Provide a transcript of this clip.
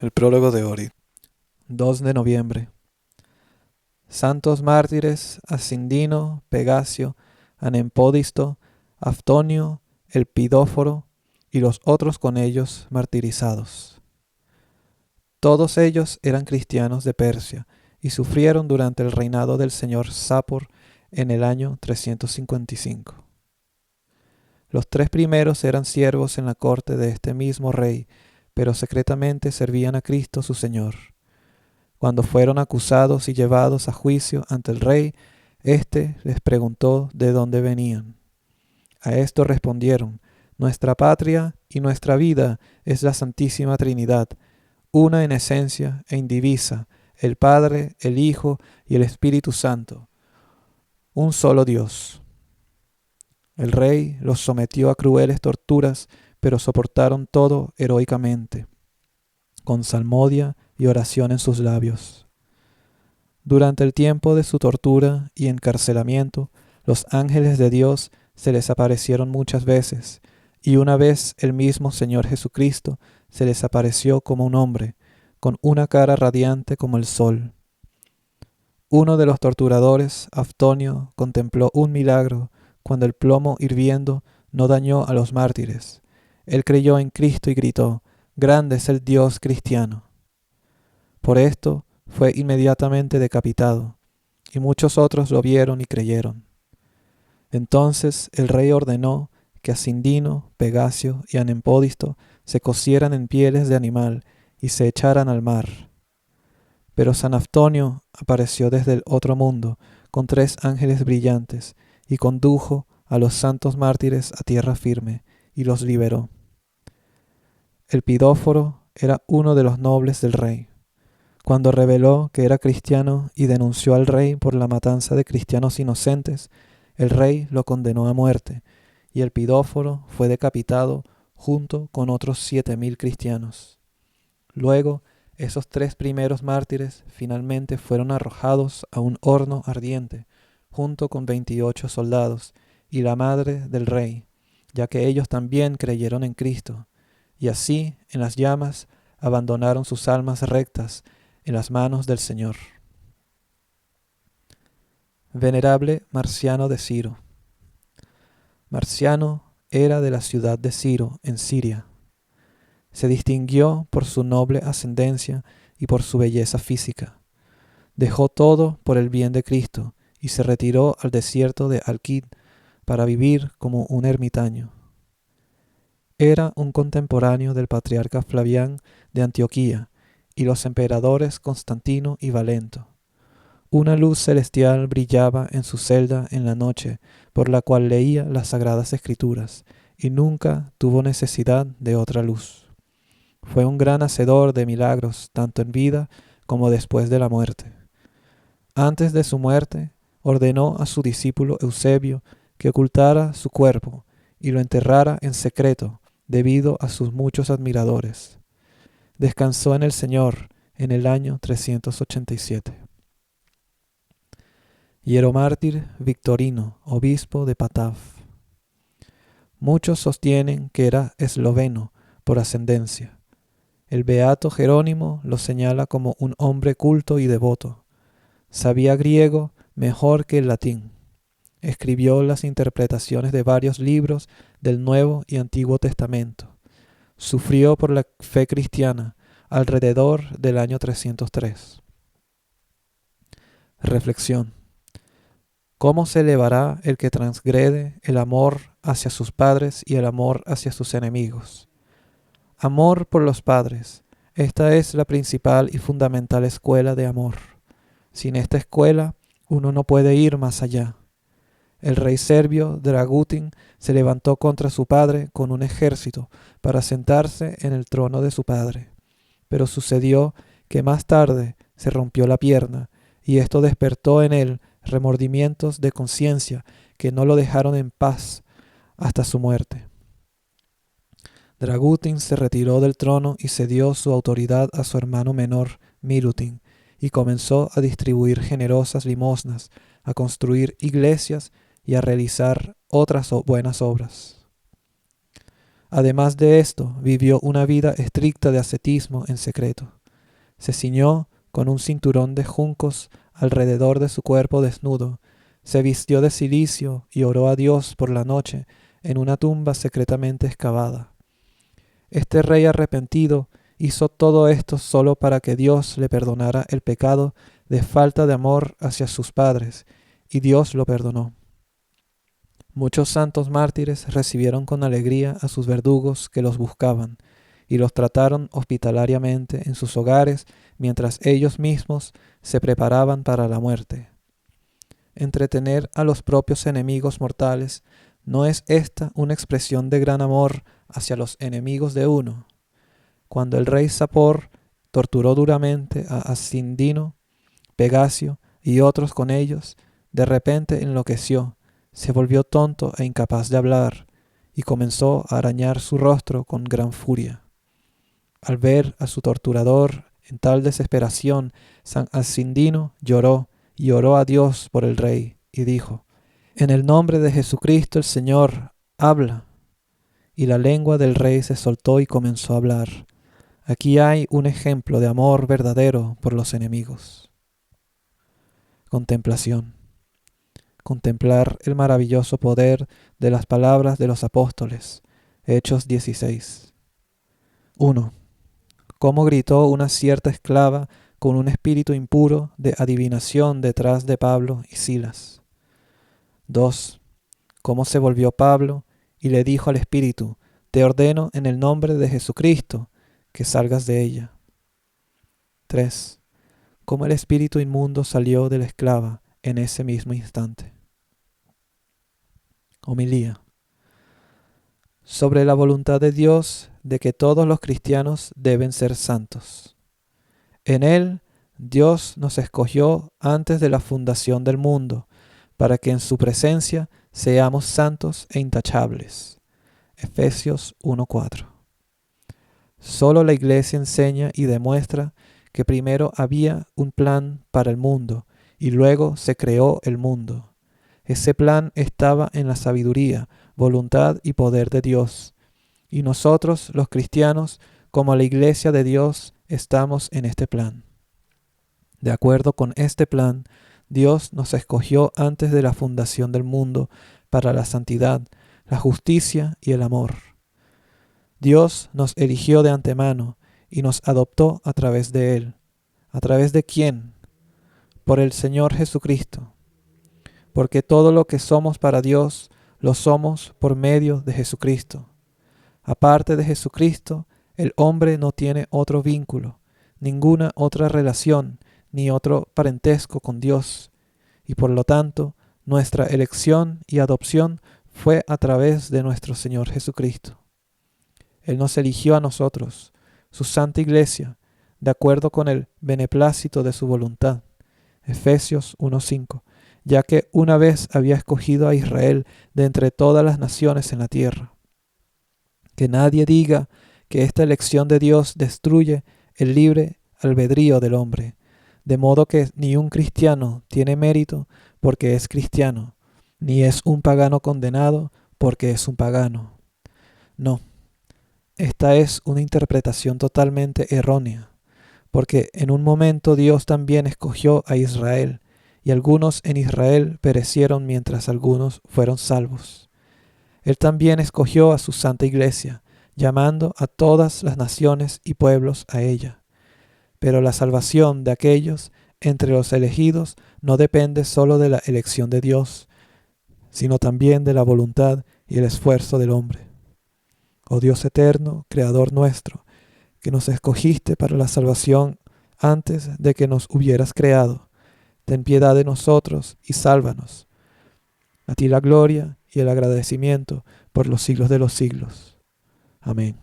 El prólogo de Orid. 2 de noviembre. Santos mártires Ascindino, Pegasio, Anempódisto, Aftonio, el Pidóforo y los otros con ellos martirizados. Todos ellos eran cristianos de Persia y sufrieron durante el reinado del señor Sapor en el año 355. Los tres primeros eran siervos en la corte de este mismo rey, pero secretamente servían a Cristo su Señor. Cuando fueron acusados y llevados a juicio ante el rey, éste les preguntó de dónde venían. A esto respondieron: nuestra patria y nuestra vida es la Santísima Trinidad, una en esencia e indivisa, el Padre, el Hijo y el Espíritu Santo, un solo Dios. El rey los sometió a crueles torturas, pero soportaron todo heroicamente, con salmodia y oración en sus labios. Durante el tiempo de su tortura y encarcelamiento, los ángeles de Dios se les aparecieron muchas veces, y una vez el mismo Señor Jesucristo se les apareció como un hombre, con una cara radiante como el sol. Uno de los torturadores, Aftonio, contempló un milagro cuando el plomo hirviendo no dañó a los mártires. Él creyó en Cristo y gritó: «Grande es el Dios cristiano». Por esto fue inmediatamente decapitado, y muchos otros lo vieron y creyeron. Entonces el rey ordenó que Ascindino, Pegasio y Anempódisto se cosieran en pieles de animal y se echaran al mar. Pero San Aftonio apareció desde el otro mundo con 3 ángeles brillantes y condujo a los santos mártires a tierra firme y los liberó. El Pidóforo era uno de los nobles del rey. Cuando reveló que era cristiano y denunció al rey por la matanza de cristianos inocentes, el rey lo condenó a muerte, y el Pidóforo fue decapitado junto con otros 7.000 cristianos. Luego, esos 3 primeros mártires finalmente fueron arrojados a un horno ardiente, junto con 28 soldados y la madre del rey, ya que ellos también creyeron en Cristo, y así, en las llamas, abandonaron sus almas rectas en las manos del Señor. Venerable Marciano de Ciro. Marciano era de la ciudad de Ciro, en Siria. Se distinguió por su noble ascendencia y por su belleza física. Dejó todo por el bien de Cristo y se retiró al desierto de Alquid para vivir como un ermitaño. Era un contemporáneo del patriarca Flavián de Antioquía y los emperadores Constantino y Valento. Una luz celestial brillaba en su celda en la noche, por la cual leía las sagradas escrituras, y nunca tuvo necesidad de otra luz. Fue un gran hacedor de milagros, tanto en vida como después de la muerte. Antes de su muerte, ordenó a su discípulo Eusebio que ocultara su cuerpo y lo enterrara en secreto, debido a sus muchos admiradores. Descansó en el Señor en el año 387. Hieromártir Victorino, obispo de Patav. Muchos sostienen que era esloveno por ascendencia. El beato Jerónimo lo señala como un hombre culto y devoto. Sabía griego mejor que el latín. Escribió las interpretaciones de varios libros del Nuevo y Antiguo Testamento. Sufrió por la fe cristiana alrededor del año 303. Reflexión. ¿Cómo se elevará el que transgrede el amor hacia sus padres y el amor hacia sus enemigos? Amor por los padres. Esta es la principal y fundamental escuela de amor. Sin esta escuela, uno no puede ir más allá. El rey serbio Dragutin se levantó contra su padre con un ejército para sentarse en el trono de su padre. Pero sucedió que más tarde se rompió la pierna, y esto despertó en él remordimientos de conciencia que no lo dejaron en paz hasta su muerte. Dragutin se retiró del trono y cedió su autoridad a su hermano menor, Milutin, y comenzó a distribuir generosas limosnas, a construir iglesias y a realizar otras buenas obras. Además de esto, vivió una vida estricta de ascetismo en secreto. Se ciñó con un cinturón de juncos alrededor de su cuerpo desnudo, se vistió de cilicio y oró a Dios por la noche en una tumba secretamente excavada. Este rey arrepentido hizo todo esto solo para que Dios le perdonara el pecado de falta de amor hacia sus padres, y Dios lo perdonó. Muchos santos mártires recibieron con alegría a sus verdugos que los buscaban, y los trataron hospitalariamente en sus hogares mientras ellos mismos se preparaban para la muerte. Entretener a los propios enemigos mortales, ¿no es esta una expresión de gran amor hacia los enemigos de uno? Cuando el rey Sapor torturó duramente a Ascindino, Pegasio y otros con ellos, de repente enloqueció, se volvió tonto e incapaz de hablar, y comenzó a arañar su rostro con gran furia. Al ver a su torturador en tal desesperación, San Ascindino lloró y oró a Dios por el rey, y dijo: «En el nombre de Jesucristo el Señor, habla». Y la lengua del rey se soltó y comenzó a hablar. Aquí hay un ejemplo de amor verdadero por los enemigos. Contemplación. Contemplar el maravilloso poder de las palabras de los apóstoles. Hechos 16. 1. Cómo gritó una cierta esclava con un espíritu impuro de adivinación detrás de Pablo y Silas. 2. Cómo se volvió Pablo y le dijo al espíritu: «Te ordeno en el nombre de Jesucristo que salgas de ella». 3. Cómo el espíritu inmundo salió de la esclava en ese mismo instante. Homilía. Sobre la voluntad de Dios de que todos los cristianos deben ser santos. En Él, Dios nos escogió antes de la fundación del mundo, para que en su presencia seamos santos e intachables. Efesios 1:4. Solo la Iglesia enseña y demuestra que primero había un plan para el mundo y luego se creó el mundo. Ese plan estaba en la sabiduría, voluntad y poder de Dios. Y nosotros, los cristianos, como la Iglesia de Dios, estamos en este plan. De acuerdo con este plan, Dios nos escogió antes de la fundación del mundo para la santidad, la justicia y el amor. Dios nos eligió de antemano y nos adoptó a través de Él. ¿A través de quién? Por el Señor Jesucristo. Porque todo lo que somos para Dios, lo somos por medio de Jesucristo. Aparte de Jesucristo, el hombre no tiene otro vínculo, ninguna otra relación, ni otro parentesco con Dios. Y por lo tanto, nuestra elección y adopción fue a través de nuestro Señor Jesucristo. Él nos eligió a nosotros, su santa iglesia, de acuerdo con el beneplácito de su voluntad. Efesios 1:5, ya que una vez había escogido a Israel de entre todas las naciones en la tierra. Que nadie diga que esta elección de Dios destruye el libre albedrío del hombre, de modo que ni un cristiano tiene mérito porque es cristiano, ni es un pagano condenado porque es un pagano. No. Esta es una interpretación totalmente errónea, porque en un momento Dios también escogió a Israel, y algunos en Israel perecieron mientras algunos fueron salvos. Él también escogió a su santa iglesia, llamando a todas las naciones y pueblos a ella. Pero la salvación de aquellos entre los elegidos no depende solo de la elección de Dios, sino también de la voluntad y el esfuerzo del hombre. Oh Dios eterno, Creador nuestro, que nos escogiste para la salvación antes de que nos hubieras creado, ten piedad de nosotros y sálvanos. A ti la gloria y el agradecimiento por los siglos de los siglos. Amén.